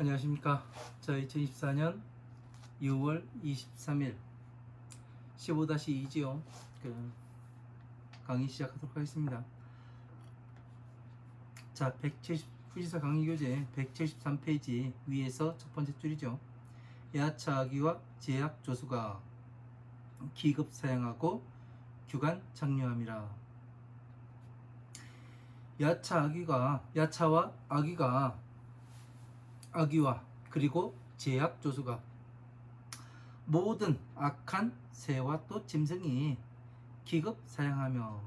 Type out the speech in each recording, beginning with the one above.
안녕하십니까. 자, 2024년 6월 23일 15-2지요. 강의 시작하도록 하겠습니다. 자, 후지사 강의 교재 173페이지 위에서 첫 번째 줄이죠. 야차 아기와 제약 조수가 기급 사양하고 규간 장려함이라. 야차와 아기와 그리고 제약 조수가 모든 악한 새와 또 짐승이 기급 사양하며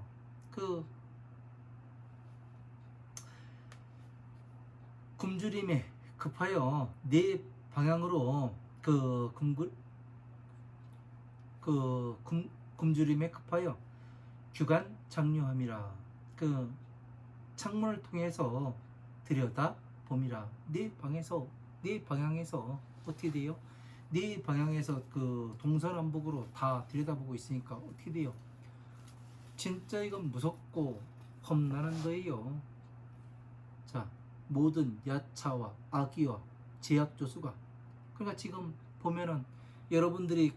굶주림에 급하여 네 방향으로 굶주림에 급하여 규간 장려함이라. 창문을 통해서 들여다 봄이라. 네 방향에서 어떻게 돼요? 네 방향에서 동서남북으로 다 들여다보고 있으니까 어떻게 돼요? 진짜 이건 무섭고 험난한 거예요. 자, 모든 야차와 아기와 제약조수가, 그러니까 지금 보면은 여러분들이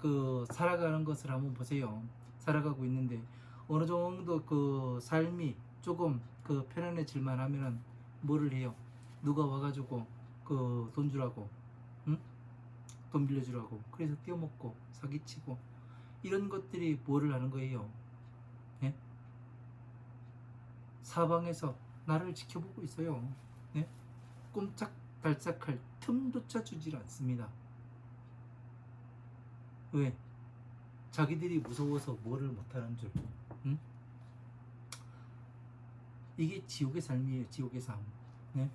살아가는 것을 한번 보세요. 살아가고 있는데 어느 정도 삶이 조금 편안해질만 하면은 뭐를 해요? 누가 와가지고 돈 주라고, 응? 돈 빌려주라고, 그래서 떼어먹고 사기치고 이런 것들이 뭐를 하는 거예요? 예? 사방에서 나를 지켜보고 있어요. 예? 꼼짝달싹할 틈조차 주질 않습니다. 왜? 자기들이 무서워서 뭐를 못하는 줄. 응? 이게 지옥의 삶이에요. 지옥의 삶. 네?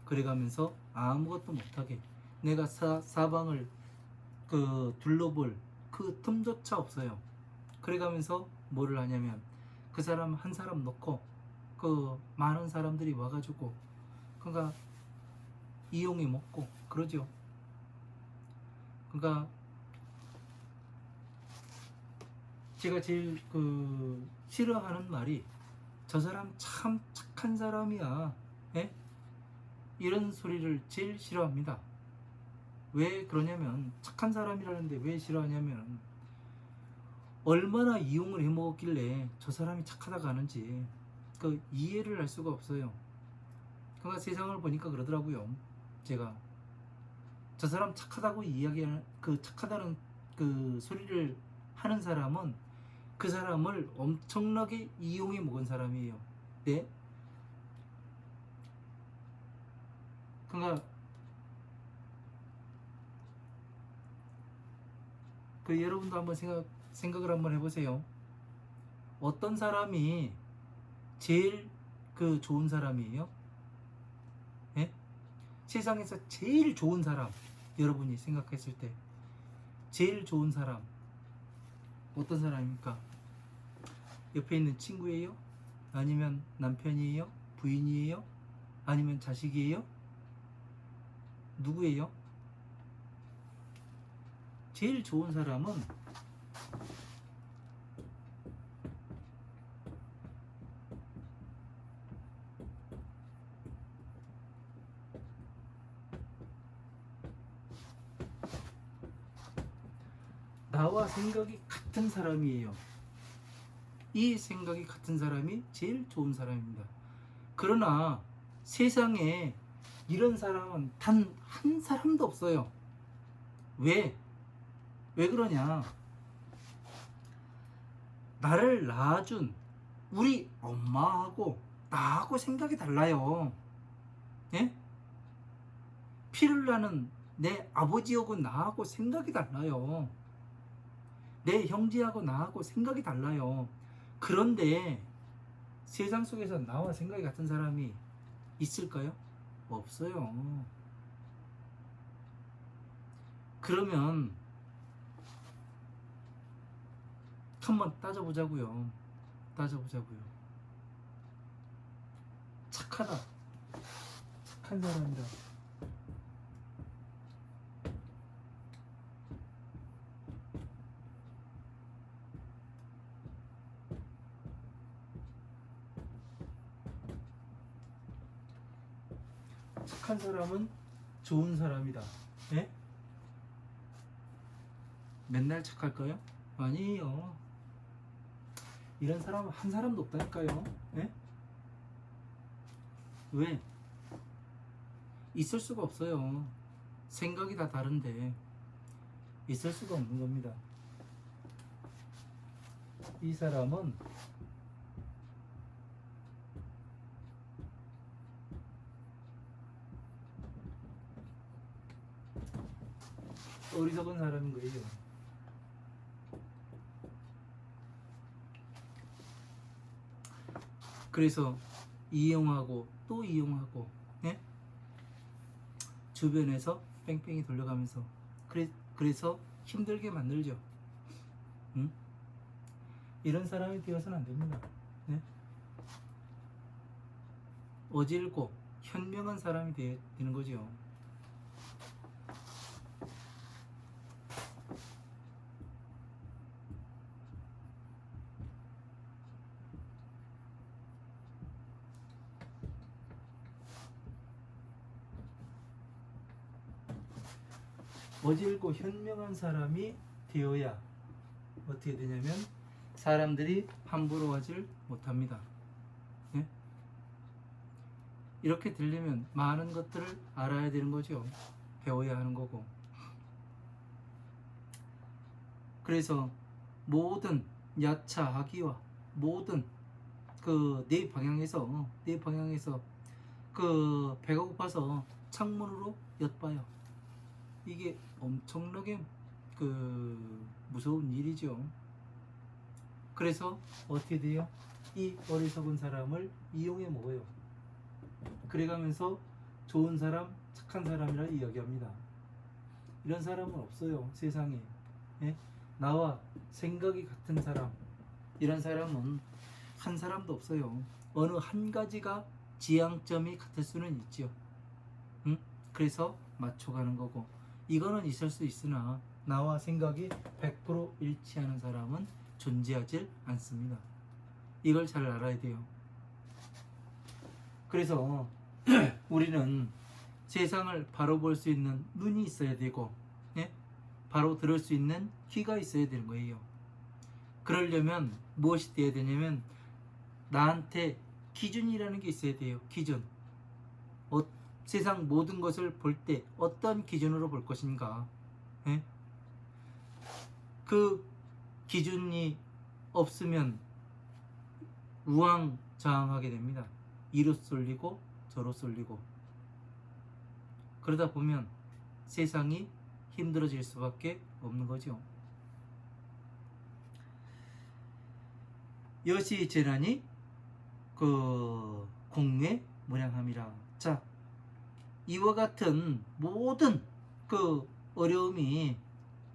그래가면서 아무것도 못하게 내가 사방을 둘러볼 틈조차 없어요. 그래가면서 뭐를 하냐면 그 사람 한 사람 놓고 많은 사람들이 와가지고 그러니까 이용해 먹고 그러죠. 그러니까 제가 제일 싫어하는 말이 저 사람 참 착한 사람이야. 예? 이런 소리를 제일 싫어합니다. 왜 그러냐면, 착한 사람이라는데 왜 싫어하냐면 얼마나 이용을 해먹었길래 저 사람이 착하다고 하는지 이해를 할 수가 없어요. 그러니까 세상을 보니까 그러더라고요. 제가 저 사람 착하다고 이야기하는 착하다는 소리를 하는 사람은 그 사람을 엄청나게 이용해 먹은 사람이에요. 네? 그러니까 여러분도 한번 생각을 한번 해보세요. 어떤 사람이 제일 좋은 사람이에요? 예? 세상에서 제일 좋은 사람, 여러분이 생각했을 때 제일 좋은 사람 어떤 사람입니까? 옆에 있는 친구예요? 아니면 남편이에요? 부인이에요? 아니면 자식이에요? 누구예요? 제일 좋은 사람은 나와 생각이 같은 사람이에요. 이 생각이 같은 사람이 제일 좋은 사람입니다. 그러나 세상에 이런 사람은 단 한 사람도 없어요. 왜 그러냐? 나를 낳아준 우리 엄마하고 나하고 생각이 달라요. 예? 피를 나는 내 아버지하고 나하고 생각이 달라요. 내 형제하고 나하고 생각이 달라요. 그런데 세상 속에서 나와 생각이 같은 사람이 있을까요? 없어요. 그러면 한번 따져보자고요. 착한 사람이라. 착한 사람은 좋은 사람이다. 예? 맨날 착할까요? 아니에요. 이런 사람은 한 사람도 없다니까요. 예? 왜? 있을 수가 없어요. 생각이 다 다른데 있을 수가 없는 겁니다. 이 사람은 어리석은 사람인 거예요. 그래서 이용하고 또 이용하고, 예? 주변에서 뺑뺑이 돌려가면서 그래서 힘들게 만들죠. 응? 이런 사람이 되어서는 안 됩니다. 네? 어질고 현명한 사람이 되는 거죠. 어질고 현명한 사람이 되어야 어떻게 되냐면 사람들이 함부로 하질 못합니다. 예? 이렇게 되려면 많은 것들을 알아야 되는 거죠. 배워야 하는 거고. 그래서 모든 야차 하기와 모든 그 네 방향에서 그 배가 고파서 창문으로 엿봐요. 이게 엄청나게 그 무서운 일이죠. 그래서 어떻게 돼요? 이 어리석은 사람을 이용해 먹어요. 그래가면서 좋은 사람, 착한 사람이라 이야기합니다. 이런 사람은 없어요, 세상에. 예? 나와 생각이 같은 사람, 이런 사람은 한 사람도 없어요. 어느 한 가지가 지향점이 같을 수는 있죠. 응? 그래서 맞춰가는 거고, 이거는 있을 수 있으나 나와 생각이 100% 일치하는 사람은 존재하지 않습니다. 이걸 잘 알아야 돼요. 그래서 우리는 세상을 바로 볼 수 있는 눈이 있어야 되고, 예? 바로 들을 수 있는 귀가 있어야 되는 거예요. 그러려면 무엇이 돼야 되냐면 나한테 기준이라는 게 있어야 돼요. 기준. 세상 모든 것을 볼 때 어떤 기준으로 볼 것인가. 예? 그 기준이 없으면 우왕좌왕하게 됩니다. 이로 쏠리고 저로 쏠리고. 그러다 보면 세상이 힘들어질 수밖에 없는 거죠. 여시 재난이 그 공매 무량함이라. 자, 이와 같은 모든 그 어려움이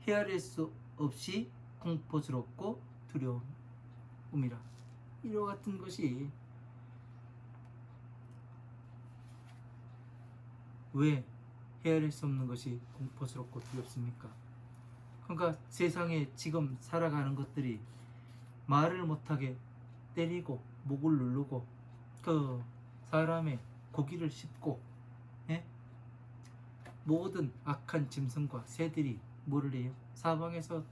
헤아릴 수 없이 공포스럽고 두려움이라. 이와 같은 것이 왜 헤아릴 수 없는 것이 공포스럽고 두렵습니까? 그러니까 세상에 지금 살아가는 것들이 말을 못하게 때리고 목을 누르고 그 사람의 고기를 씹고, 예? 모든 악한 짐승과 새들이 뭐를 해요? 사방에서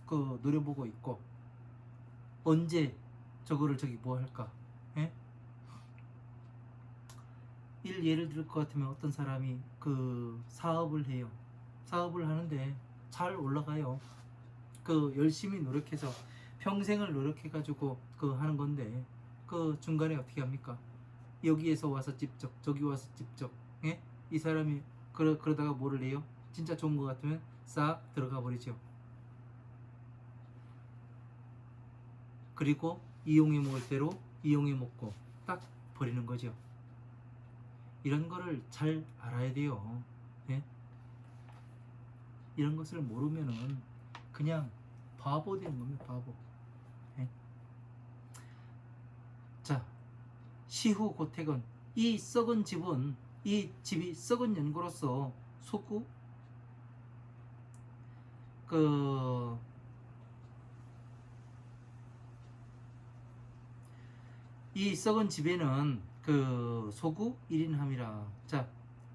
그 노려보고 있고 언제 저거를 저기 뭐 할까? 예? 예를 들 것 같으면 어떤 사람이 그 사업을 해요. 사업을 하는데 잘 올라가요. 그 열심히 노력해서 평생을 노력해가지고 그 하는 건데 그 중간에 어떻게 합니까? 여기에서 와서 찝적, 저기 와서 찝적, 예? 이 사람이 그러다가 뭐를 해요? 진짜 좋은 것 같으면 싹 들어가 버리죠. 그리고 이용해 먹을 대로 이용해 먹고 딱 버리는 거죠. 이런 거를 잘 알아야 돼요. 예? 이런 것을 모르면은 그냥 바보 되는 겁니다. 바보. 예? 자, 시후 고택은 이 썩은 집은 이 집이 썩은 연고로서 소구 그 이 썩은 집에는 그 소구 1인함이라. 자,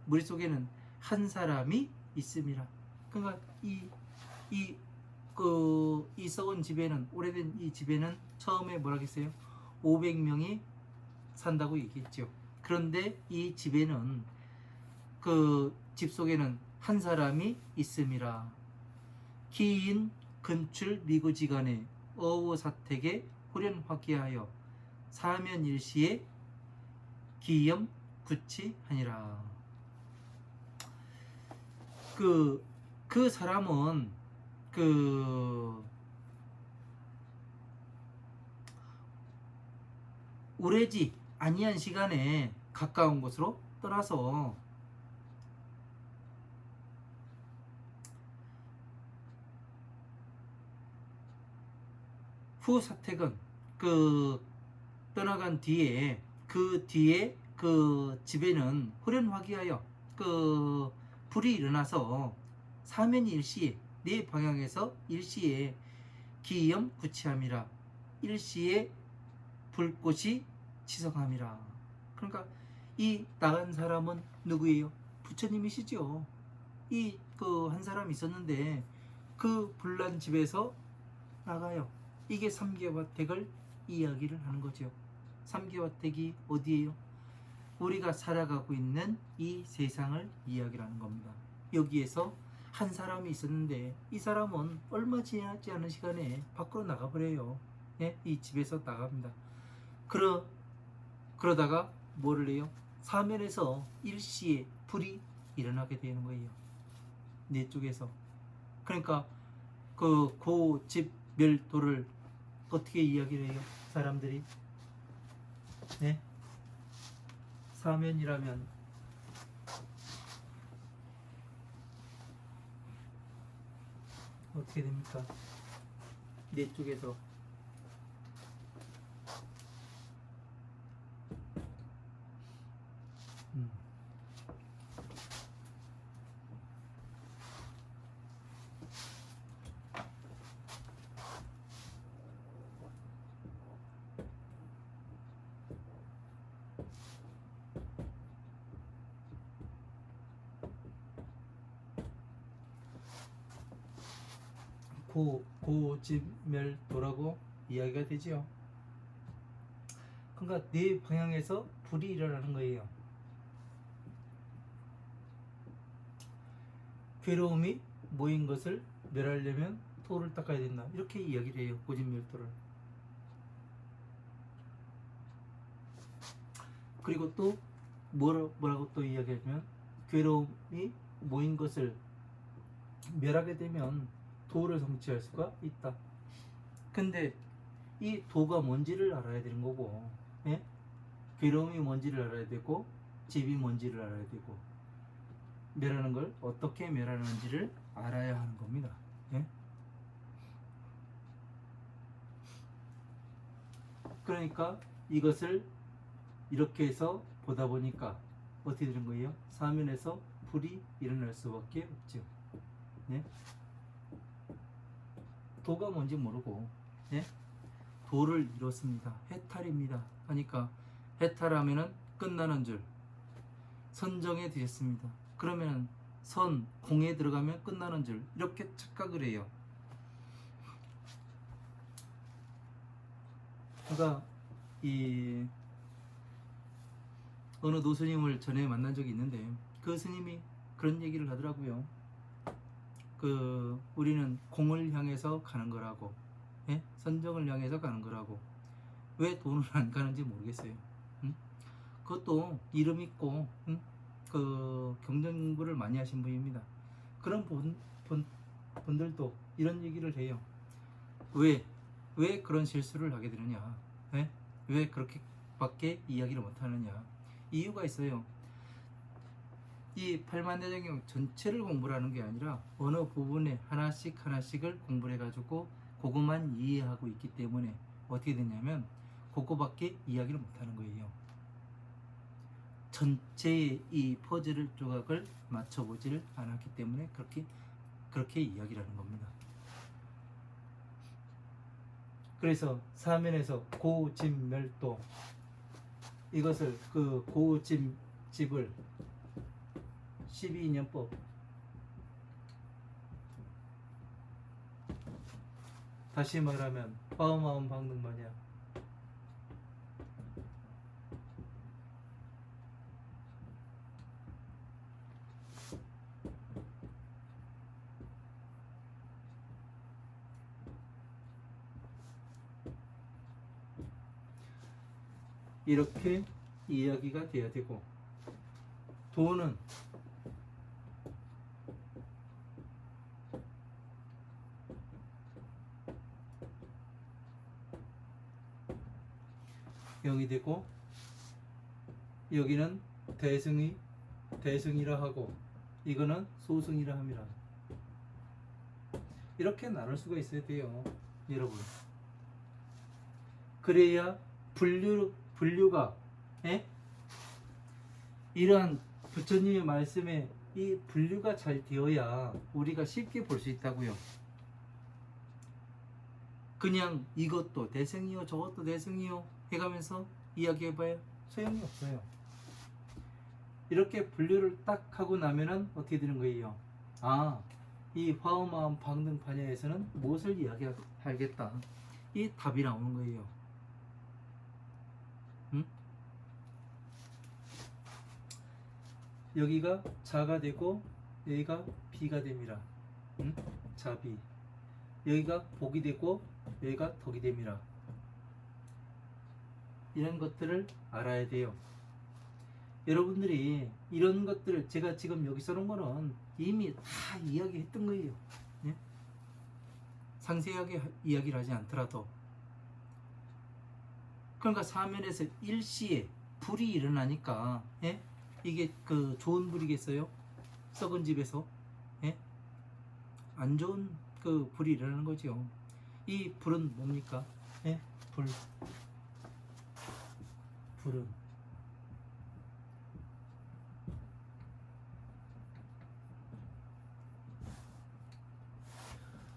머릿속에는 한 사람이 있습니다. 그러니까 이 썩은 집에는, 오래된 이 집에는 처음에 뭐라 했어요? 500명이 산다고 얘기했죠. 그런데 이 집에는, 그 집 속에는 한 사람이 있음이라. 기인 근출 미구지간에 어우사택에 호련화기하여 사면일시에 기염 구치하니라. 그 사람은 오래지 아니한 시간에 가까운 곳으로 떠나서 후 사택은 떠나간 뒤에 그 집에는 호련화기하여 불이 일어나서 사면이 일시에 네 방향에서 일시에 기염 구치함이라. 일시에 불꽃이 치성함이라. 그러니까 이 나간 사람은 누구예요? 부처님이시죠. 한 사람이 있었는데 그 불난 집에서 나가요. 이게 삼계화택을 이야기를 하는 거죠. 삼계화택이 어디예요? 우리가 살아가고 있는 이 세상을 이야기를 하는 겁니다. 여기에서 한 사람이 있었는데 이 사람은 얼마 지나지 않은 시간에 밖으로 나가버려요. 예? 이 집에서 나갑니다. 그러다가 뭐를 해요? 사면에서 일시에 불이 일어나게 되는 거예요. 내 쪽에서. 그러니까 집 멸도를 어떻게 이야기를 해요? 사람들이. 네? 사면이라면 어떻게 됩니까? 내 쪽에서 고집멸도라고 이야기가 되지요. 그러니까 네 방향에서 불이 일어나는 거예요. 괴로움이 모인 것을 멸하려면 토를 닦아야 된다. 이렇게 이야기를 해요. 고집멸도를. 그리고 또 뭐라고 또 이야기하면, 괴로움이 모인 것을 멸하게 되면 도를 성취할 수가 있다. 근데 이 도가 뭔지를 알아야 되는 거고, 예? 괴로움이 뭔지를 알아야 되고, 집이 뭔지를 알아야 되고, 멸하는 걸 어떻게 멸하는지를 알아야 하는 겁니다. 예? 그러니까 이것을 이렇게 해서 보다 보니까 어떻게 되는 거예요? 사면에서 불이 일어날 수밖에 없죠. 네? 도가 뭔지 모르고, 네? 도를 이뤘습니다. 해탈입니다. 하니까 해탈하면은 끝나는 줄, 선정에 드셨습니다. 그러면 공에 들어가면 끝나는 줄, 이렇게 착각을 해요. 그러니까 어느 노스님을 전에 만난 적이 있는데 그 스님이 그런 얘기를 하더라고요. 우리는 공을 향해서 가는 거라고, 예? 선정을 향해서 가는 거라고. 왜 돈을 안 가는지 모르겠어요. 응? 그것도 이름 있고, 응? 경전 공부를 많이 하신 분입니다. 그런 분들도 이런 얘기를 해요. 왜 그런 실수를 하게 되느냐? 예? 왜 그렇게밖에 이야기를 못하느냐? 이유가 있어요. 이 팔만대장경 전체를 공부를 하는 게 아니라 어느 부분에 하나씩을 공부를 해가지고 그것만 이해하고 있기 때문에 어떻게 되냐면 그거밖에 이야기를 못하는 거예요. 전체의 이 퍼즐 조각을 맞춰보지를 않았기 때문에 그렇게 이야기를 하는 겁니다. 그래서 사면에서 고집멸도, 이것을 고집집을 12인연법. 다시 말하면 화엄화음 방등반야. 이렇게 이야기가 돼야 되고, 도는 영이 되고, 여기는 대승이라 하고, 이거는 소승이라 함이라. 이렇게 나눌 수가 있어야 돼요, 여러분. 그래야 분류가, 예? 이러한 부처님의 말씀에 이 분류가 잘 되어야 우리가 쉽게 볼 수 있다고요. 그냥 이것도 대승이요 저것도 대승이요 해가면서 이야기해봐야 소용이 없어요. 이렇게 분류를 딱 하고 나면은 어떻게 되는 거예요? 아, 이 화엄화음 방등반야에서는 무엇을 이야기하겠다, 이 답이 나오는 거예요. 응? 여기가 자가 되고 여기가 비가 됩니다. 응? 자비. 여기가 복이 되고 여기가 덕이 됩니다. 이런 것들을 알아야 돼요. 여러분들이 이런 것들을 제가 지금 여기 써놓은 거는 이미 다 이야기했던 거예요. 예? 상세하게 이야기를 하지 않더라도. 그러니까 사면에서 일시에 불이 일어나니까, 예? 이게 그 좋은 불이겠어요? 썩은 집에서, 예? 안 좋은 그 불이 일어나는 거죠. 이 불은 뭡니까? 예? 불은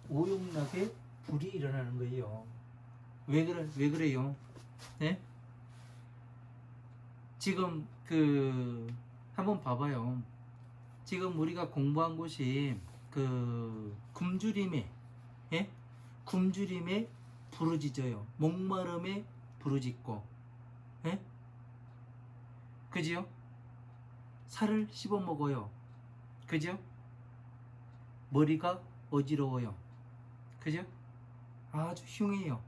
오용락에 불이 일어나는 거예요. 왜 그래요? 네? 지금 한번 봐봐요. 지금 우리가 공부한 곳이 굶주림에, 예? 굶주림에 부르짖어요. 목마름에 부르짖고, 예? 그지요? 살을 씹어 먹어요. 그죠? 머리가 어지러워요. 그죠? 아주 흉해요.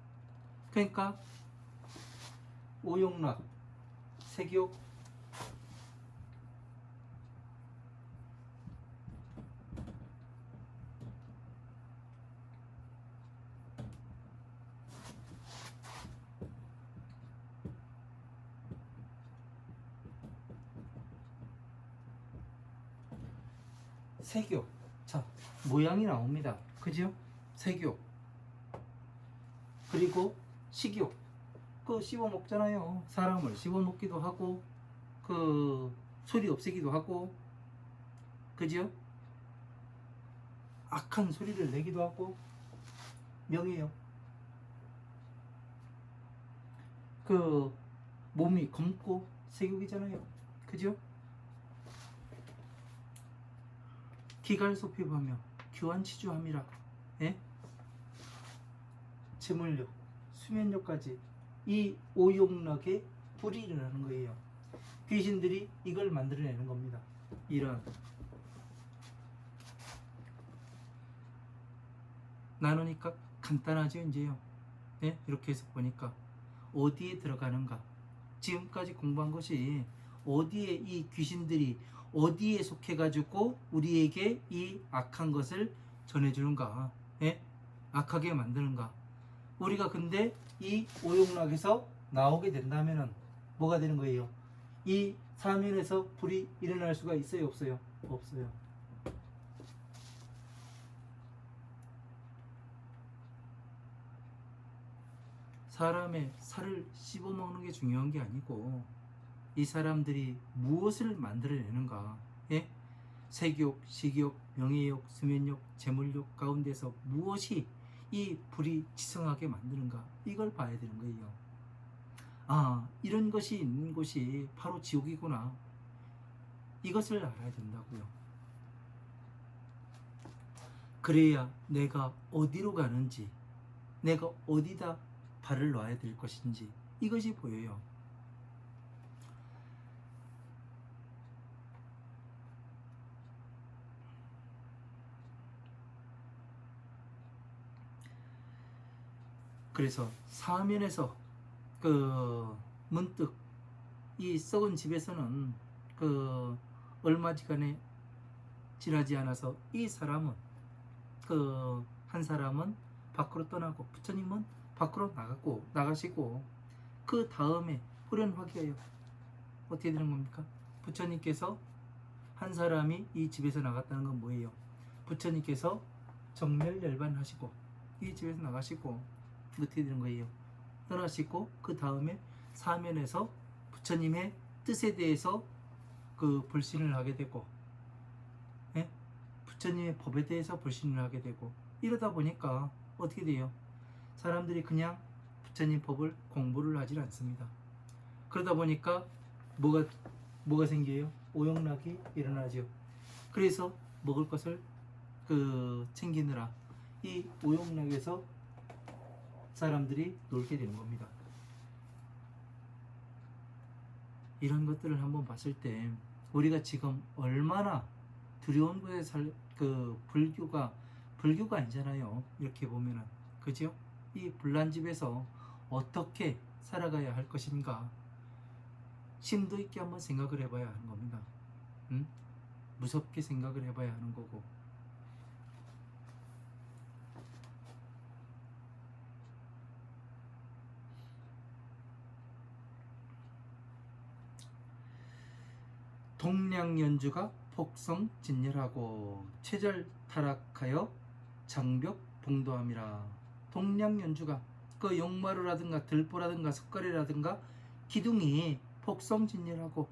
그러니까 오용락, 색욕, 색욕. 자, 모양이 나옵니다. 그죠? 색욕. 그리고 식욕. 씹어 먹잖아요. 사람을 씹어 먹기도 하고, 소리 없애기도 하고, 그죠? 악한 소리를 내기도 하고, 명예요. 몸이 검고 색욕이잖아요. 그죠? 기갈소피하며 교환치주함이라. 예? 재물욕, 수면욕까지 이 오용락에 불이 일어나는 거예요. 귀신들이 이걸 만들어내는 겁니다. 이런 나누니까 간단하죠, 이제요. 예? 이렇게 해서 보니까 어디에 들어가는가, 지금까지 공부한 것이 어디에 이 귀신들이 어디에 속해가지고 우리에게 이 악한 것을 전해주는가, 예? 악하게 만드는가. 우리가 근데 이 오용락에서 나오게 된다면은 뭐가 되는 거예요? 이 사면에서 불이 일어날 수가 있어요, 없어요? 없어요. 사람의 살을 씹어먹는 게 중요한 게 아니고 이 사람들이 무엇을 만들어내는가, 예? 색욕, 식욕, 명예욕, 수면욕, 재물욕 가운데서 무엇이 이 불이 지성하게 만드는가, 이걸 봐야 되는 거예요. 아, 이런 것이 있는 곳이 바로 지옥이구나, 이것을 알아야 된다고요. 그래야 내가 어디로 가는지, 내가 어디다 발을 놔야 될 것인지 이것이 보여요. 그래서 사면에서 문득 이 썩은 집에서는 얼마 지나지 않아서 이 사람은 한 사람은 밖으로 떠나고 부처님은 밖으로 나가시고 그 다음에 후련하게요. 어떻게 되는 겁니까? 부처님께서 한 사람이 이 집에서 나갔다는 건 뭐예요? 부처님께서 정멸열반하시고 이 집에서 나가시고 어떻게 되는 거예요? 떠나시고 그 다음에 사면에서 부처님의 뜻에 대해서 불신을 하게 되고, 예? 부처님의 법에 대해서 불신을 하게 되고, 이러다 보니까 어떻게 돼요? 사람들이 그냥 부처님 법을 공부를 하질 않습니다. 그러다 보니까 뭐가 생겨요? 오용락이 일어나죠. 그래서 먹을 것을 챙기느라 이 오용락에서 사람들이 놀게 되는 겁니다. 이런 것들을 한번 봤을 때 우리가 지금 얼마나 두려운 곳에 불교가 아니잖아요. 이렇게 보면은, 그죠? 이 불난집에서 어떻게 살아가야 할 것인가 심도 있게 한번 생각을 해봐야 하는 겁니다. 무섭게 생각을 해봐야 하는 거고. 동량연주가 폭성진열하고 최절타락하여 장벽 봉도함이라. 동량연주가 용마루라든가 들보라든가 석가래라든가 기둥이 폭성진열하고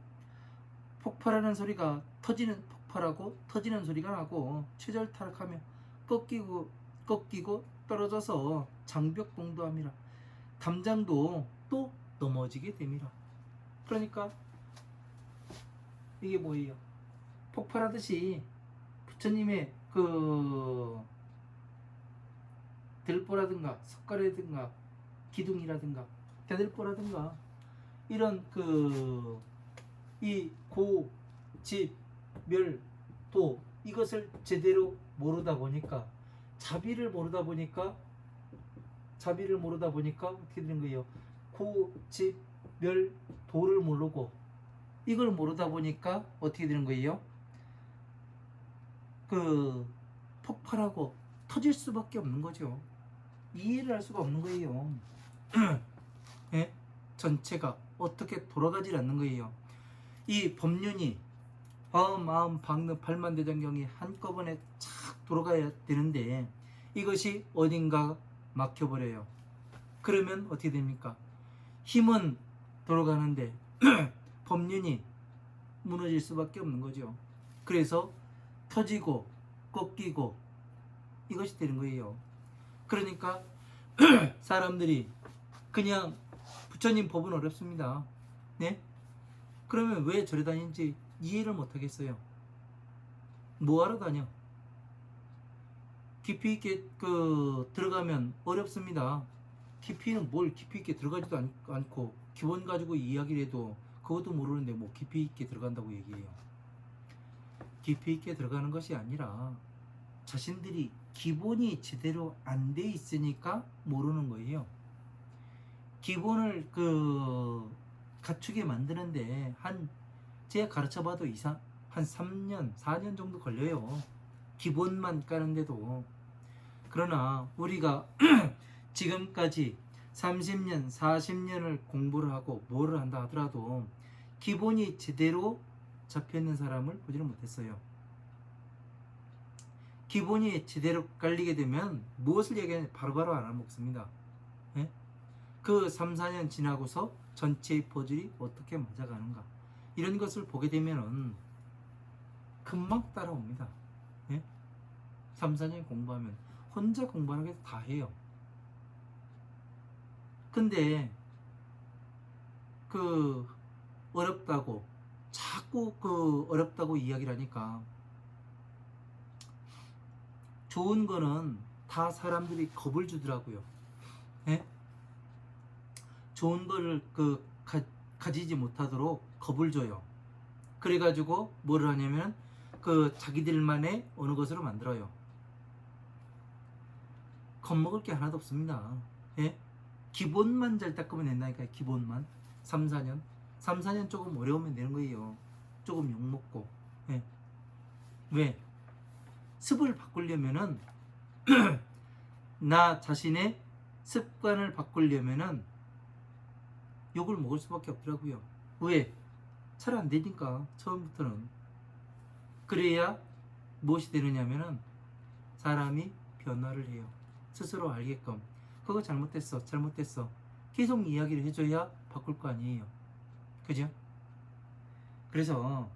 폭발하는 소리가 폭발하고 터지는 소리가 나고 최절타락하며 꺾이고 떨어져서 장벽 봉도함이라. 담장도 또 넘어지게 됩니다. 그러니까 이게 뭐예요? 폭발하듯이 부처님의 들보라든가 석가래라든가 기둥이라든가 대들보라든가 이런 이 고, 집, 멸, 도 이것을 제대로 모르다 보니까 자비를 모르다 보니까 어떻게 되는 거예요? 고, 집, 멸, 도를 모르고 이걸 모르다 보니까 어떻게 되는 거예요? 폭발하고 터질 수밖에 없는 거죠. 이해를 할 수가 없는 거예요. 예? 전체가 어떻게 돌아가질 않는 거예요. 이 법륜이 마음, 방능, 팔만대장경이 한꺼번에 착 돌아가야 되는데 이것이 어딘가 막혀버려요. 그러면 어떻게 됩니까? 힘은 돌아가는데 법륜이 무너질 수밖에 없는 거죠. 그래서 터지고 꺾이고 이것이 되는 거예요. 그러니까 사람들이 그냥 부처님 법은 어렵습니다. 네? 그러면 왜 저리 다니는지 이해를 못 하겠어요. 뭐하러 다녀? 깊이 있게 들어가면 어렵습니다. 깊이는 뭘 깊이 있게 들어가지도 않고 기본 가지고 이야기를 해도 그것도 모르는데 뭐 깊이 있게 들어간다고 얘기해요. 깊이 있게 들어가는 것이 아니라 자신들이 기본이 제대로 안 돼 있으니까 모르는 거예요. 기본을 갖추게 만드는데 제가 가르쳐봐도 한 3년, 4년 정도 걸려요. 기본만 까는데도. 그러나 우리가 지금까지 30년, 40년을 공부를 하고 뭐를 한다 하더라도 기본이 제대로 잡혀있는 사람을 보지는 못했어요. 기본이 제대로 깔리게 되면 무엇을 얘기하는지 바로바로 알아먹습니다. 예? 3, 4년 지나고서 전체의 퍼즐이 어떻게 맞아가는가 이런 것을 보게 되면은 금방 따라옵니다. 예? 3, 4년 공부하면 혼자 공부하는 게 다 해요. 근데 어렵다고 자꾸 어렵다고 이야기를 하니까 좋은 거는 다 사람들이 겁을 주더라고요. 예? 좋은 거를 가지지 못하도록 겁을 줘요. 그래가지고 뭐를 하냐면 자기들만의 어느 것으로 만들어요. 겁먹을 게 하나도 없습니다. 예? 기본만 잘 닦으면 된다니까요. 기본만 3, 4년 3, 4년 조금 어려우면 되는 거예요. 조금 욕먹고. 예. 왜? 습을 바꾸려면은 나 자신의 습관을 바꾸려면은 욕을 먹을 수밖에 없더라고요. 왜? 잘 안 되니까 처음부터는. 그래야 무엇이 되느냐면은 사람이 변화를 해요. 스스로 알게끔. 그거 잘못됐어 잘못됐어 계속 이야기를 해줘야 바꿀 거 아니에요. 그죠? 그래서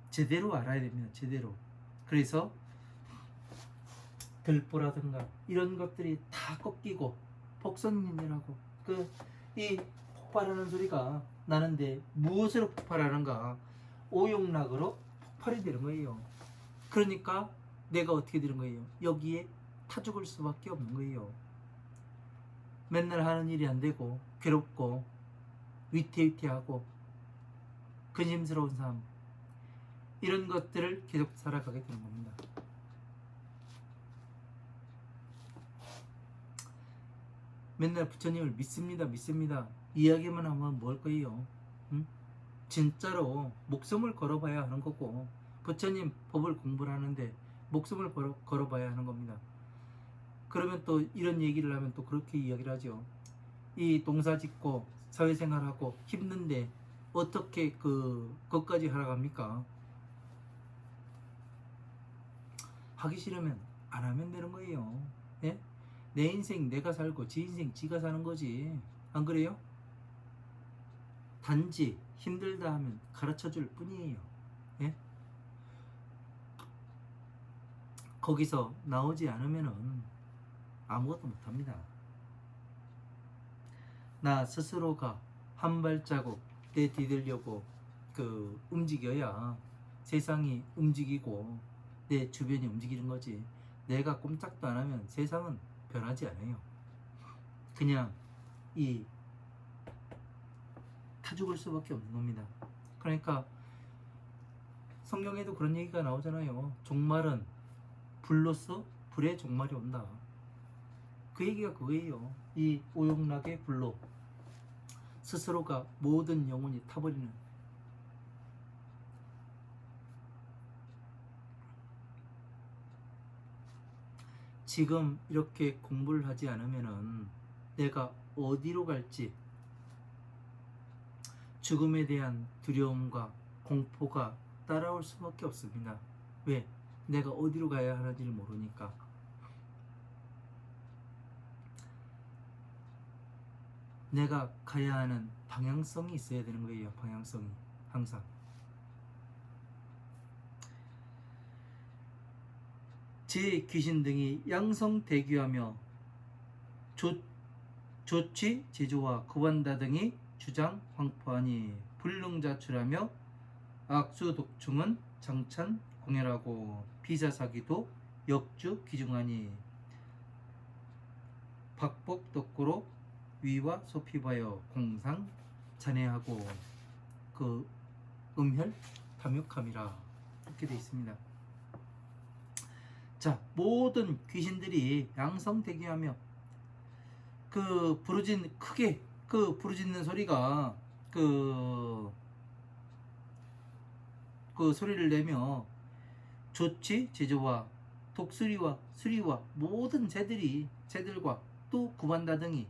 제대로 알아야 됩니다. 제대로. 그래서 들보라든가 이런 것들이 다 꺾이고 복선민이라고 이 폭발하는 소리가 나는데 무엇으로 폭발하는가? 오용락으로 폭발이 되는 거예요. 그러니까 내가 어떻게 되는 거예요? 여기에 타 죽을 수밖에 없는 거예요. 맨날 하는 일이 안 되고 괴롭고 위태위태하고 근심스러운 삶, 이런 것들을 계속 살아가게 되는 겁니다. 맨날 부처님을 믿습니다 이야기만 하면 뭘 거예요? 응? 진짜로 목숨을 걸어봐야 하는 거고, 부처님 법을 공부를 하는데 목숨을 걸어봐야 하는 겁니다. 그러면 또 이런 얘기를 하면 또 그렇게 이야기를 하죠. 이 농사 짓고 사회생활하고 힘든데 어떻게 그것까지 하러 갑니까? 하기 싫으면 안 하면 되는 거예요. 예? 내 인생 내가 살고 지 인생 지가 사는 거지. 안 그래요? 단지 힘들다 하면 가르쳐 줄 뿐이에요. 예? 거기서 나오지 않으면은 아무것도 못합니다. 나 스스로가 한 발자국 내디딜려고 움직여야 세상이 움직이고 내 주변이 움직이는 거지. 내가 꼼짝도 안 하면 세상은 변하지 않아요. 그냥 타 죽을 수밖에 없는 겁니다. 그러니까 성경에도 그런 얘기가 나오잖아요. 종말은 불로써 불의 종말이 온다. 그 얘기가 그거예요. 이 오용락의 불로 스스로가 모든 영혼이 타버리는. 지금 이렇게 공부를 하지 않으면은 내가 어디로 갈지, 죽음에 대한 두려움과 공포가 따라올 수밖에 없습니다. 왜? 내가 어디로 가야 하는지를 모르니까. 내가 가야 하는 방향성이 있어야 되는 거예요. 방향성이 항상. 제 귀신 등이 양성대규하며 조치 제조와 거반다 등이 주장 황포하니 불능자출하며 악수독충은 장찬 공연하고 비사사기도 역주 기중하니 박복덕고로 위와 소피바여 공상 잔해하고 음혈 탐욕함이라 이렇게 되어 있습니다. 자, 모든 귀신들이 양성대기하며 크게 부르짖는 소리가 소리를 내며 조치 제조와 독수리와 수리와 모든 새들과 또 구반다 등이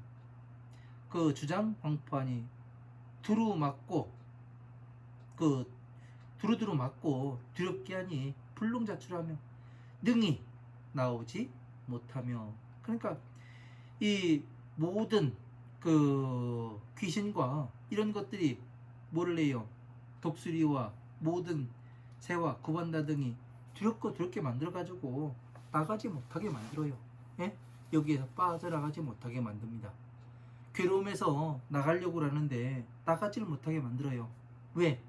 주장 황포하니 두루 맞고 두루두루 맞고 두렵게 하니 불능자출하며 능히 나오지 못하며. 그러니까 이 모든 귀신과 이런 것들이 뭐를 해요? 독수리와 모든 새와 구반다 등이 두렵게 만들어가지고 나가지 못하게 만들어요. 예? 여기에서 빠져나가지 못하게 만듭니다. 괴로움에서 나가려고 하는데 나가지를 못하게 만들어요. 왜?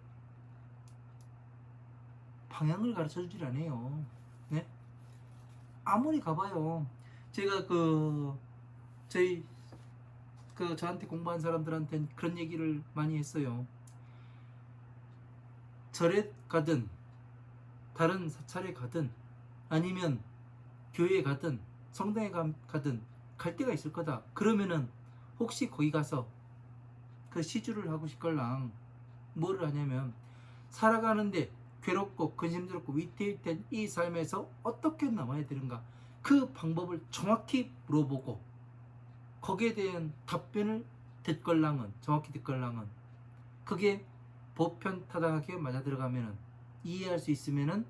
방향을 가르쳐 주질 않아요. 네? 아무리 가봐요. 제가 저희 저한테 공부한 사람들한테는 그런 얘기를 많이 했어요. 절에 가든 다른 사찰에 가든 아니면 교회에 가든 성당에 가든 갈 데가 있을 거다. 그러면은 혹시 거기 가서 그 시주를 하고 싶걸랑 뭐를 하냐면 살아가는데 괴롭고 근심스럽고 위태위태한 이 삶에서 어떻게 남아야 되는가, 그 방법을 정확히 물어보고 거기에 대한 답변을 정확히 듣걸랑은 그게 보편타당하게 맞아 들어가면은 이해할 수 있으면은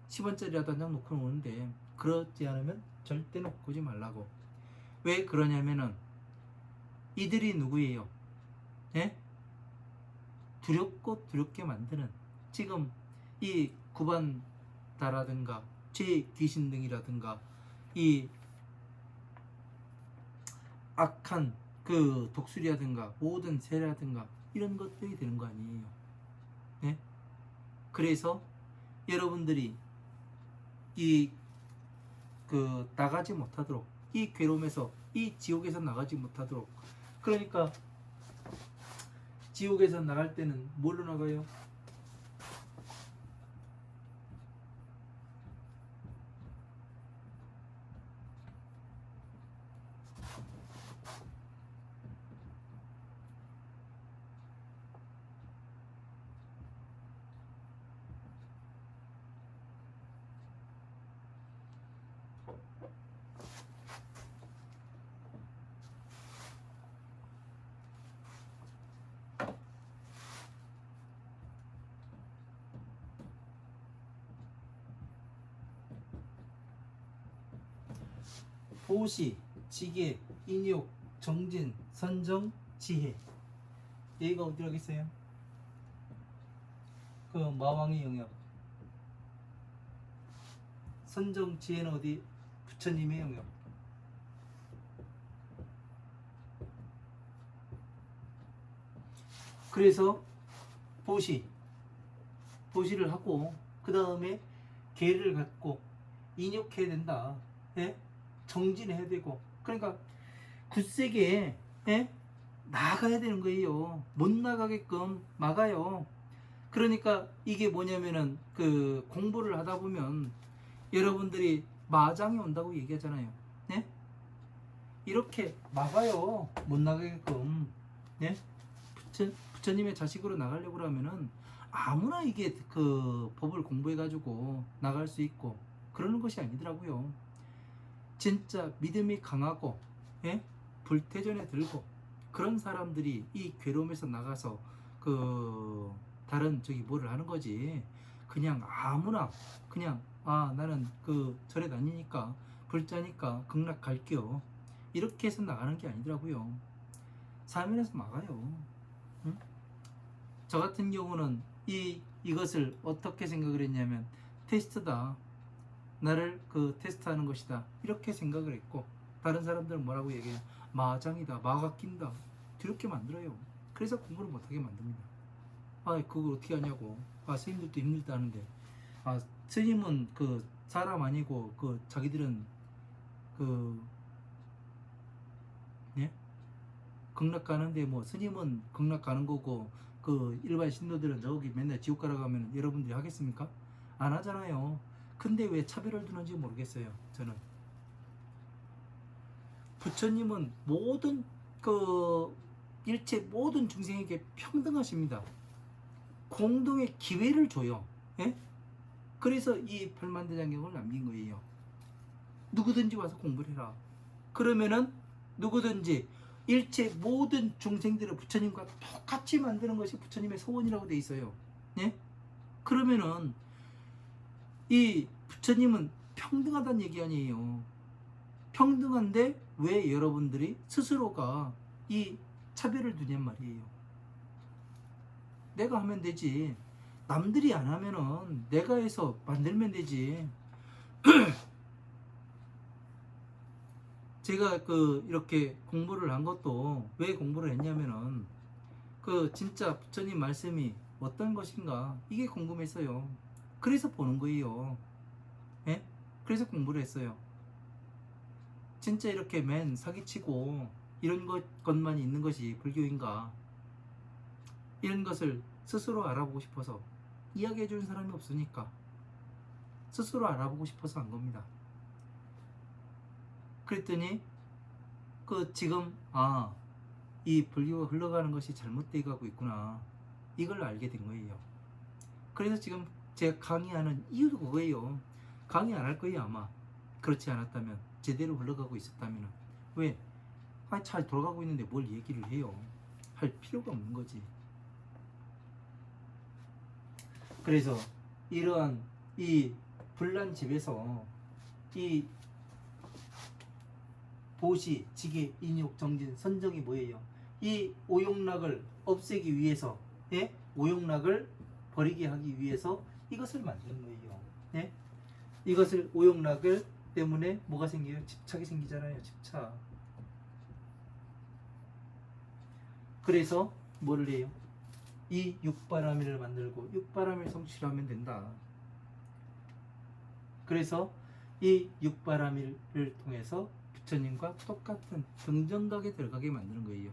10원짜리라도 한 장 놓고 오는데, 그렇지 않으면 절대 놓고 오지 말라고. 왜 그러냐면은 이들이 누구예요? 예? 두렵고 두렵게 만드는, 지금 이 구반다라든가 죄 귀신 등이라든가 이 악한 그 독수리라든가 모든 새라든가 이런 것들이 되는 거 아니에요. 예? 그래서 여러분들이 이 나가지 못하도록, 이 괴로움에서, 이 지옥에서 나가지 못하도록, 그러니까 지옥에서 나갈 때는 뭘로 나가요? 보시, 지계, 인욕, 정진, 선정, 지혜. 얘가 어디 가겠어요? 그 마왕의 영역. 선정, 지혜는 어디? 부처님의 영역. 그래서 보시를 하고 그 다음에 계를 갖고 인욕해야 된다. 예? 정진해야 되고, 그러니까 굳세게, 예? 나가야 되는 거예요. 못 나가게끔 막아요. 그러니까 이게 뭐냐면은 공부를 하다 보면 여러분들이 마장이 온다고 얘기하잖아요. 네? 이렇게 막아요. 못 나가게끔. 네? 부처님의 자식으로 나가려고 하면은 아무나 이게 법을 공부해가지고 나갈 수 있고 그러는 것이 아니더라고요. 진짜 믿음이 강하고, 예? 불태전에 들고 그런 사람들이 이 괴로움에서 나가서 다른 뭐를 하는 거지. 그냥 아무나 그냥 나는 절에 다니니까 불자니까 극락 갈게요, 이렇게 해서 나가는 게 아니더라고요. 사면에서 막아요. 응? 저 같은 경우는 이것을 어떻게 생각을 했냐면 테스트다, 나를 테스트하는 것이다, 이렇게 생각을 했고, 다른 사람들은 뭐라고 얘기해요? 마장이다, 마가 낀다, 이렇게 만들어요. 그래서 공부를 못하게 만듭니다. 그걸 어떻게 하냐고. 스님들도 힘들다 하는데, 스님은 사람 아니고 자기들은 예? 극락 가는데 뭐 스님은 극락 가는 거고 일반 신도들은 저기 맨날 지옥 가라고 하면 여러분들이 하겠습니까? 안 하잖아요. 근데 왜 차별을 두는지 모르겠어요. 저는 부처님은 모든 일체 모든 중생에게 평등하십니다. 공동의 기회를 줘요. 예? 그래서 이 팔만대장경을 남긴 거예요. 누구든지 와서 공부를 해라. 그러면은 누구든지 일체 모든 중생들을 부처님과 똑같이 만드는 것이 부처님의 소원이라고 돼 있어요. 예? 그러면은 이 부처님은 평등하다는 얘기 아니에요. 평등한데 왜 여러분들이 스스로가 이 차별을 두냔 말이에요. 내가 하면 되지. 남들이 안 하면은 내가 해서 만들면 되지. 제가 이렇게 공부를 한 것도 왜 공부를 했냐면은 진짜 부처님 말씀이 어떤 것인가 이게 궁금했어요. 그래서 보는 거예요. 예? 그래서 공부를 했어요. 진짜 이렇게 맨 사기치고 이런 것만 있는 것이 불교인가, 이런 것을 스스로 알아보고 싶어서, 이야기해 주는 사람이 없으니까 스스로 알아보고 싶어서 한 겁니다. 그랬더니 지금 이 불교가 흘러가는 것이 잘못돼 가고 있구나, 이걸 알게 된 거예요. 그래서 지금 제가 강의하는 이유도 그거예요. 강의 안 할 거예요 아마. 그렇지 않았다면, 제대로 흘러가고 있었다면. 왜? 잘 돌아가고 있는데 뭘 얘기를 해요. 할 필요가 없는 거지. 그래서 이러한 이 불난 집에서 이 보시, 지계, 인욕, 정진, 선정이 뭐예요? 이 오용락을 없애기 위해서, 예? 오용락을 버리게 하기 위해서 이것을 만드는 거예요. 예? 이것을, 오용락을 때문에 뭐가 생겨요? 집착이 생기잖아요. 집착. 그래서 뭐를 해요? 이 육바라밀을 만들고 육바라밀 성취를 하면 된다. 그래서 이 육바라밀을 통해서 부처님과 똑같은 등정각에 들어가게 만드는 거예요.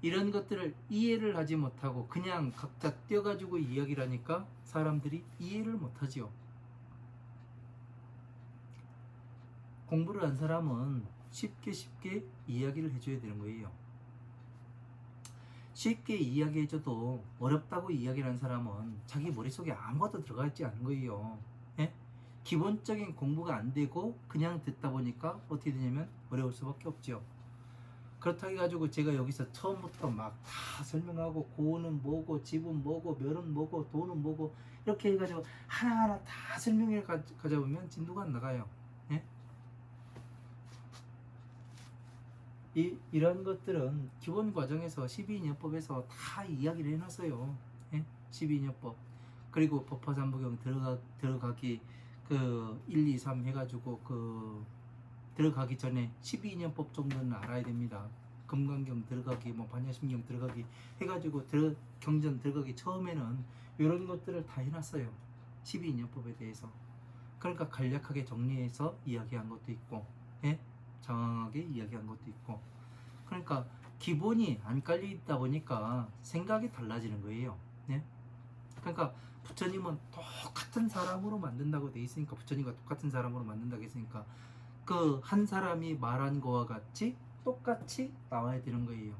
이런 것들을 이해를 하지 못하고 그냥 각자 떼어가지고 이야기를 하니까 사람들이 이해를 못하지요. 공부를 한 사람은 쉽게 이야기를 해줘야 되는 거예요. 쉽게 이야기해줘도 어렵다고 이야기를 한 사람은 자기 머릿속에 아무것도 들어가 있지 않은 거예요. 예? 기본적인 공부가 안 되고 그냥 듣다 보니까 어떻게 되냐면 어려울 수밖에 없죠. 그렇다고 해가지고 제가 여기서 처음부터 막 다 설명하고, 고는 뭐고, 집은 뭐고, 멸은 뭐고, 돈은 뭐고, 이렇게 해가지고 하나하나 다 설명해 가자 보면 진도가 안 나가요. 예? 이런 것들은 기본 과정에서 12인여법에서 다 이야기를 해놨어요. 예? 12인여법. 그리고 법화삼부경 들어가기 1, 2, 3 해가지고 들어가기 전에 12인연법 정도는 알아야 됩니다. 금강경 들어가기, 반야심경 들어가기 해가지고 경전 들어가기 처음에는 이런 것들을 다 해놨어요. 12인연법에 대해서. 그러니까 간략하게 정리해서 이야기한 것도 있고, 예? 장황하게 이야기한 것도 있고. 그러니까 기본이 안 깔려 있다 보니까 생각이 달라지는 거예요. 예? 그러니까 부처님은 똑같은 사람으로 만든다고 돼 있으니까, 부처님과 똑같은 사람으로 만든다고 했으니까 한 사람이 말한 거와 같이 똑같이 나와야 되는 거예요.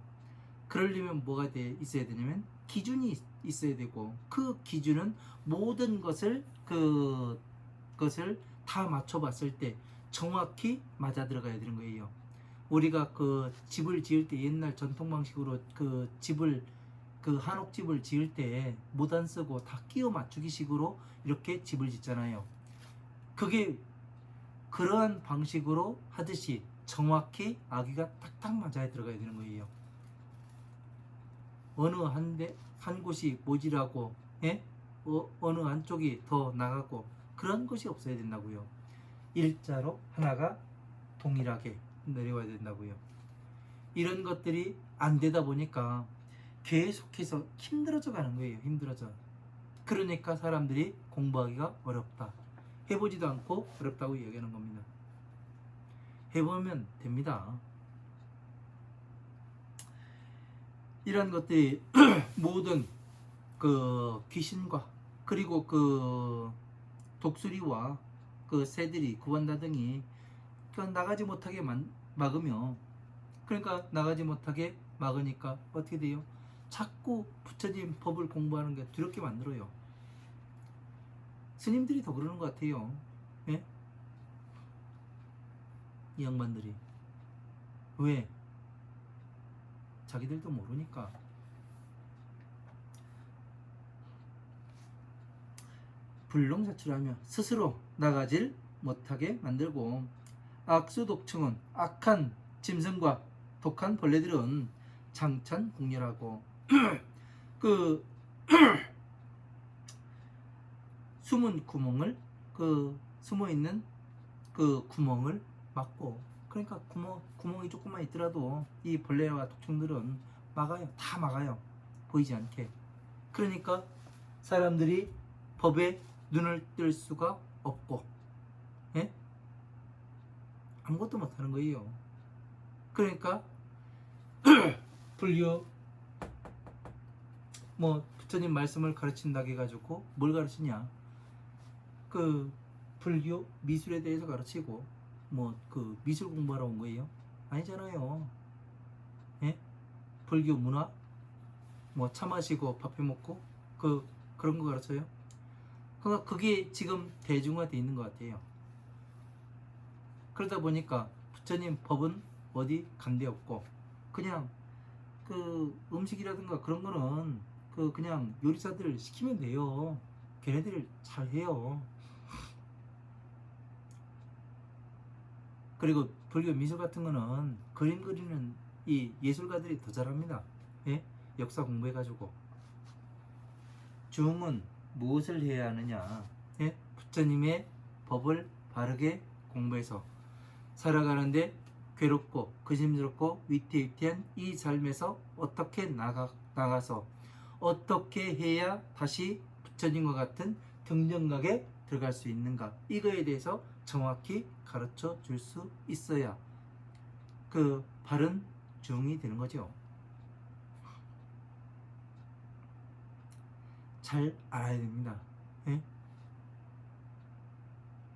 그러려면 뭐가 있어야 되냐면 기준이 있어야 되고, 그 기준은 모든 것을 다 맞춰봤을 때 정확히 맞아 들어가야 되는 거예요. 우리가 집을 지을 때 옛날 전통 방식으로 집을 한옥집을 지을 때 못 안 쓰고 다 끼워 맞추기 식으로 이렇게 집을 짓잖아요. 그게 그러한 방식으로 하듯이 정확히 아기가 탁탁 맞아야 들어가야 되는 거예요. 어느 한 곳이 모질하고, 예? 어느 한쪽이 더 나가고 그런 것이 없어야 된다고요. 일자로 하나가 동일하게 내려와야 된다고요. 이런 것들이 안 되다 보니까 계속해서 힘들어져 가는 거예요. 힘들어져. 그러니까 사람들이 공부하기가 어렵다. 해보지도 않고 어렵다고 이야기하는 겁니다. 해보면 됩니다. 이런 것들이 모든 귀신과, 그리고 독수리와 새들이, 구원다등이 나가지 못하게 막으며, 그러니까 나가지 못하게 막으니까 어떻게 돼요? 자꾸 부처님 법을 공부하는 게 두렵게 만들어요. 스님들이 더 그러는 것 같아요. 예? 이 양반들이. 왜? 자기들도 모르니까. 불능사출하며 스스로 나가질 못하게 만들고, 악수독충은, 악한 짐승과 독한 벌레들은 장찬 공렬하고 숨은 구멍을, 숨어있는 구멍을 막고, 그러니까 구멍이 조금만 있더라도 이 벌레와 독충들은 막아요. 다 막아요. 보이지 않게. 그러니까 사람들이 법에 눈을 뜰 수가 없고, 예? 아무것도 못하는 거예요. 그러니까 불교 뭐 부처님 말씀을 가르친다 해가지고 뭘 가르치냐? 그 불교 미술에 대해서 가르치고 뭐 그 미술 공부하러 온 거예요? 아니잖아요. 예? 불교 문화 뭐 차 마시고 밥 해 먹고 그런 거 가르쳐요? 그러니까 그게 지금 대중화돼 있는 것 같아요. 그러다 보니까 부처님 법은 어디 간데 없고 그냥 그 음식이라든가 그런 거는 그냥 요리사들 시키면 돼요. 걔네들 잘 해요. 그리고 불교 미술 같은 거는 그림 그리는 이 예술가들이 더 잘합니다. 예? 역사 공부해가지고 중은 무엇을 해야 하느냐? 예? 부처님의 법을 바르게 공부해서 살아가는데 괴롭고 근심스럽고 위태위태한 이 삶에서 어떻게 나가서 어떻게 해야 다시 부처님과 같은 등정각에 들어갈 수 있는가, 이거에 대해서 정확히 가르쳐 줄 수 있어야 그 바른 중이 되는 거죠. 잘 알아야 됩니다. 예?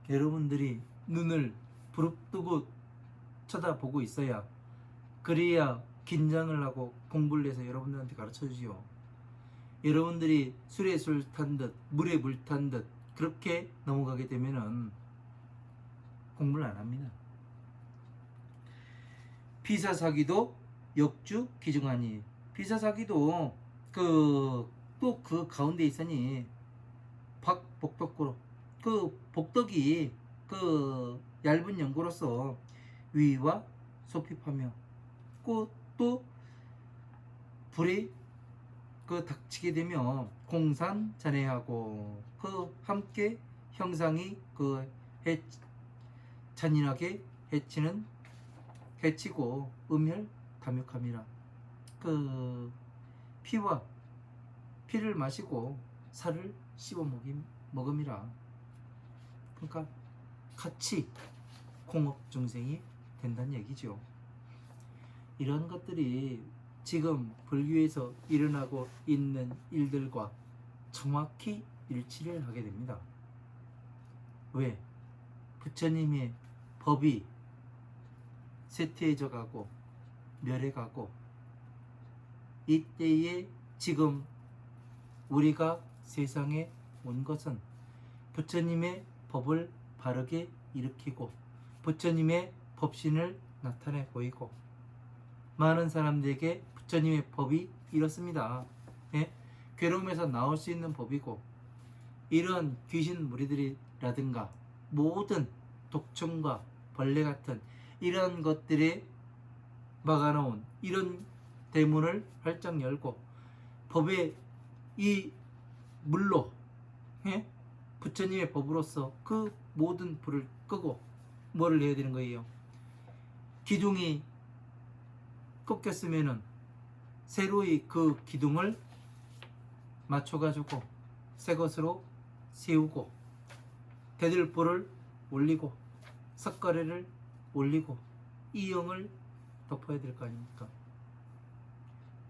여러분들이 눈을 부릅뜨고 쳐다보고 있어야, 그래야 긴장을 하고 공부를 해서 여러분들한테 가르쳐 주지요. 여러분들이 술에 술 탄 듯 물에 물 탄 듯 그렇게 넘어가게 되면은 공부를 안 합니다. 비사사기도 역주 기증하니, 비사사기도 또 그 가운데 있으니 박복덕구로 그 복덕이 그 얇은 연고로서 위와 소핍하며 또 불이 그 닥치게 되면 공산잔해하고 그 함께 형상이 그 잔인하게 해치고 음혈 담육함이라. 그 피를 마시고 살을 씹어 먹음이라. 그러니까 같이 공업 중생이 된다는 얘기죠. 이런 것들이 지금 불교에서 일어나고 있는 일들과 정확히 일치를 하게 됩니다. 왜? 부처님의 법이 쇠퇴해져 가고 멸해가고, 이때에 지금 우리가 세상에 온 것은 부처님의 법을 바르게 일으키고 부처님의 법신을 나타내 보이고, 많은 사람들에게 부처님의 법이 이렇습니다. 예? 괴로움에서 나올 수 있는 법이고, 이런 귀신 무리들이라든가 모든 독충과 벌레 같은 이런 것들에 막아놓은 이런 대문을 활짝 열고 법의 이 물로, 예? 부처님의 법으로서 그 모든 불을 끄고 뭐를 해야 되는 거예요? 기둥이 꺾였으면은 새로이 그 기둥을 맞춰가지고 새 것으로 세우고, 대들보를 올리고 석가래를 올리고 이영을 덮어야 될 거 아닙니까?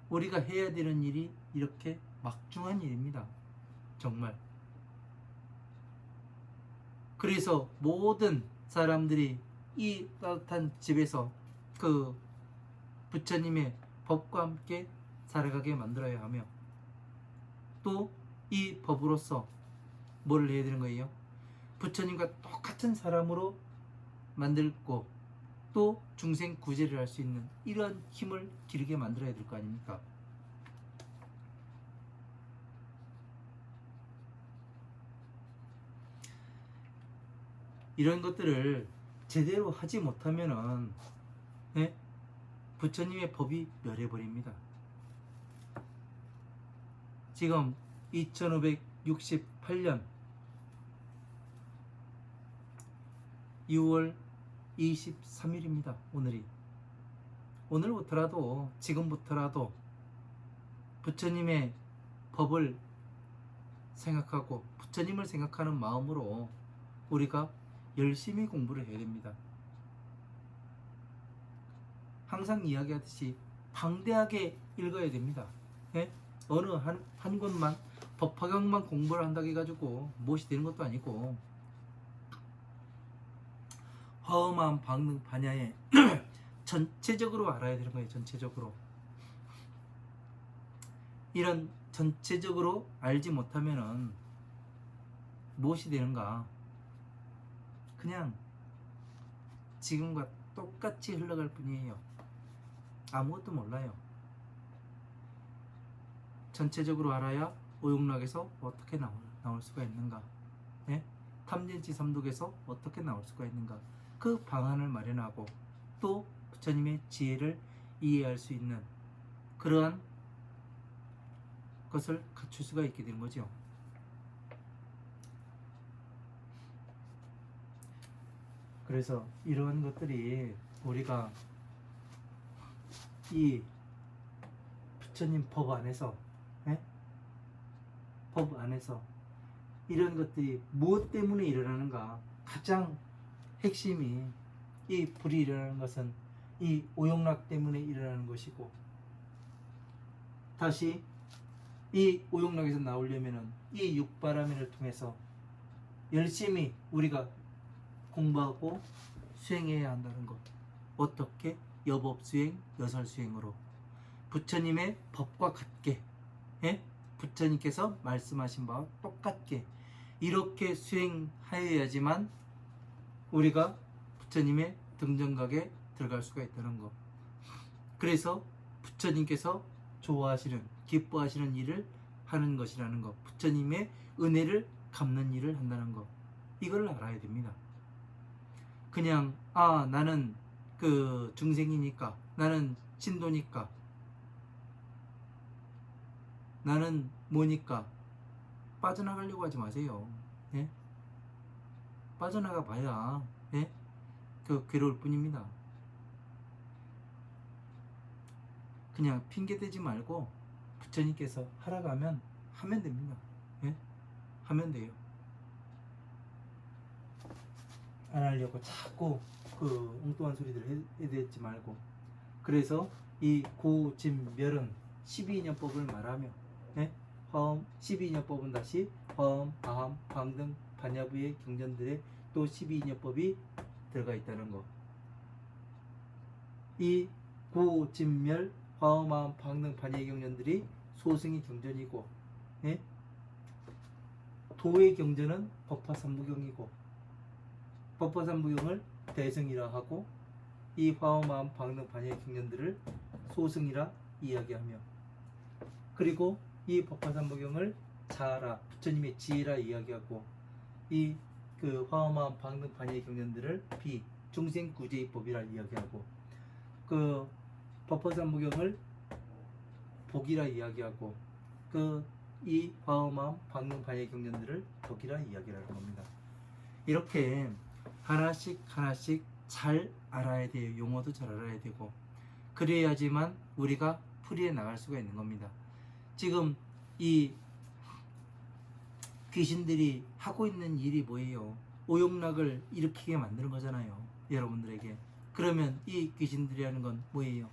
우리가 해야 되는 일이 이렇게 막중한 일입니다. 정말. 그래서 모든 사람들이 이 따뜻한 집에서 그 부처님의 법과 함께 살아가게 만들어야 하며, 또 이 법으로서 뭘 해야 되는 거예요? 부처님과 똑같은 사람으로 만들고 또 중생 구제를 할 수 있는 이런 힘을 기르게 만들어야 될 거 아닙니까? 이런 것들을 제대로 하지 못하면은, 예? 부처님의 법이 멸해버립니다. 지금 2568년 6월 23일입니다. 오늘부터라도, 지금부터라도 부처님의 법을 생각하고 부처님을 생각하는 마음으로 우리가 열심히 공부를 해야 됩니다. 항상 이야기하듯이 방대하게 읽어야 됩니다. 예? 어느 한 곳만 법화경만 공부를 한다고 해가지고 무엇이 되는 것도 아니고 화엄한 방능 반야에 전체적으로 알아야 되는 거예요. 전체적으로. 이런 전체적으로 알지 못하면은 무엇이 되는가? 그냥 지금과 똑같이 흘러갈 뿐이에요. 아무것도 몰라요. 전체적으로 알아야 오용락에서 어떻게 나올 수가 있는가? 예? 탐진치 삼독에서 어떻게 나올 수가 있는가? 그 방안을 마련하고 또 부처님의 지혜를 이해할 수 있는 그러한 것을 갖출 수가 있게 되는 거죠. 그래서 이러한 것들이 우리가 이 부처님 법 안에서 예? 법 안에서 이런 것들이 무엇 때문에 일어나는가? 가장 핵심이 이 불이 일어나는 것은 이 오용락 때문에 일어나는 것이고, 다시 이 오용락에서 나오려면은 이 육바라밀을 통해서 열심히 우리가 공부하고 수행해야 한다는 것. 어떻게? 여법수행, 여설수행으로 부처님의 법과 같게, 예? 부처님께서 말씀하신 바와 똑같게 이렇게 수행하여야지만 우리가 부처님의 등정각에 들어갈 수가 있다는 것. 그래서 부처님께서 좋아하시는, 기뻐하시는 일을 하는 것이라는 것, 부처님의 은혜를 갚는 일을 한다는 것, 이걸 알아야 됩니다. 그냥 나는 그 중생이니까, 나는 신도니까, 나는 뭐니까 빠져나가려고 하지 마세요. 예? 빠져나가 봐야 예? 그 괴로울 뿐입니다. 그냥 핑계 대지 말고 부처님께서 하라고 하면 됩니다. 예? 하면 돼요. 안 하려고 자꾸 그 엉뚱한 소리들을 해대지 말고. 그래서 이 고진멸은 12인연법을 말하며, 예? 화엄 12인연법은 다시 화엄, 아함, 방등, 반야부의 경전들에 또 12인연법이 들어가 있다는 거. 이 고진멸, 화엄, 아함, 방등, 반야의 경전들이 소승의 경전이고, 예? 도의 경전은 법화삼부경이고, 법화삼부경을 대승이라 하고, 이 화엄, 아함, 방등, 반야의 경전들을 소승이라 이야기하며, 그리고 이 법화삼부경을 자라, 부처님의 지혜라 이야기하고, 이 그 화엄, 아함, 방등, 반야의 경전들을 비, 중생구제의법이라 이야기하고, 그 법화삼부경을 복이라 이야기하고, 그 이 화엄, 아함, 방등, 반야의 경전들을 덕이라 이야기하는 겁니다. 이렇게 하나씩 하나씩 잘 알아야 돼요. 용어도 잘 알아야 되고, 그래야지만 우리가 풀이해 나갈 수가 있는 겁니다. 지금 이 귀신들이 하고 있는 일이 뭐예요? 오용락을 일으키게 만드는 거잖아요, 여러분들에게. 그러면 이 귀신들이라는 건 뭐예요?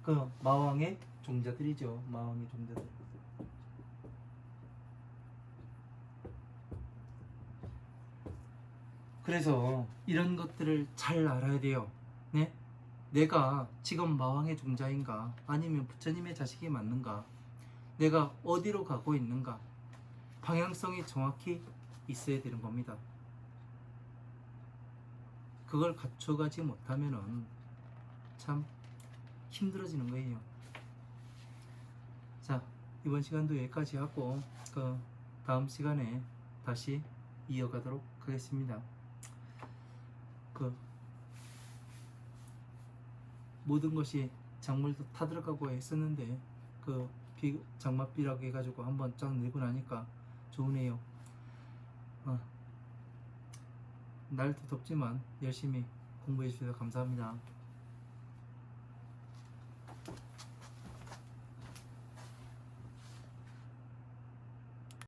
그 마왕의 종자들이죠. 마왕의 종자들. 그래서 이런 것들을 잘 알아야 돼요. 네? 내가 지금 마왕의 종자인가? 아니면 부처님의 자식이 맞는가? 내가 어디로 가고 있는가? 방향성이 정확히 있어야 되는 겁니다. 그걸 갖춰가지 못하면은 참 힘들어지는 거예요. 자, 이번 시간도 여기까지 하고 그 다음 시간에 다시 이어가도록 하겠습니다. 그 모든 것이 작물도 타들어가고 했었는데 그 장맛비라고 해가지고 한번 쫙 내고 나니까 좋으네요. 날도 덥지만 열심히 공부해 주셔서 감사합니다.